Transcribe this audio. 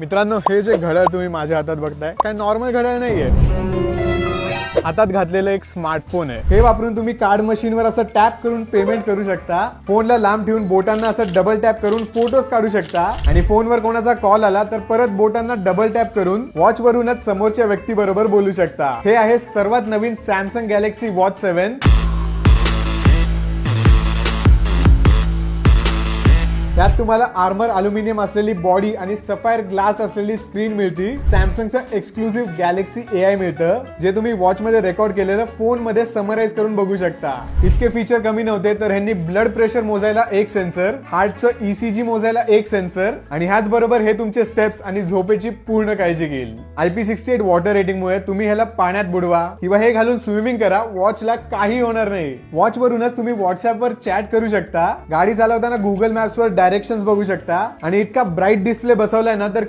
मित्रांनो, हे जे घड्याळ तुम्ही माझ्या हातात बघताय काय नॉर्मल घड्याळ नाहीये, हातात घातलेलं एक स्मार्टफोन आहे. हे वापरून तुम्ही कार्ड मशीनवर असं टॅप करून पेमेंट करू शकता. फोनला लांब ठेवून बोटांना असं डबल टॅप करून फोटोज काढू शकता आणि फोनवर कोणाचा कॉल आला तर परत बोटांना डबल टॅप करून वॉच वरूनच समोरच्या व्यक्ती बरोबर बोलू शकता. हे आहे सर्वात नवीन सॅमसंग गॅलेक्सी वॉच 7. त्यात तुम्हाला आर्मर अल्युमिनियम असलेली बॉडी आणि सफायर ग्लास असलेली स्क्रीन मिळती. सॅमसंगचं एक्सक्लुझिव्ह गॅलेक्सी AI मिळतं, जे तुम्ही वॉच मध्ये रेकॉर्ड केलेलं फोन मध्ये समराइज करून बघू शकता. इतके फीचर कमी नव्हते तर ह्यांनी ब्लड प्रेशर मोजायला एक सेन्सर, हार्टचं ECG मोजायला एक सेन्सर आणि ह्याच बरोबर हे तुमचे स्टेप्स आणि झोपेची पूर्ण काळजी घेईल. IP68 वॉटर रेटिंगमुळे तुम्ही ह्याला पाण्यात बुडवा किंवा हे घालून स्विमिंग करा, वॉचला काही होणार नाही. वॉच वरूनच तुम्ही व्हॉट्सअपवर चॅट करू शकता, गाडी चालवताना गुगल मॅप्सवर डायरेक्शन्स बघू शकता आणि इतका ब्राईट डिस्प्ले बसवलाय ना तर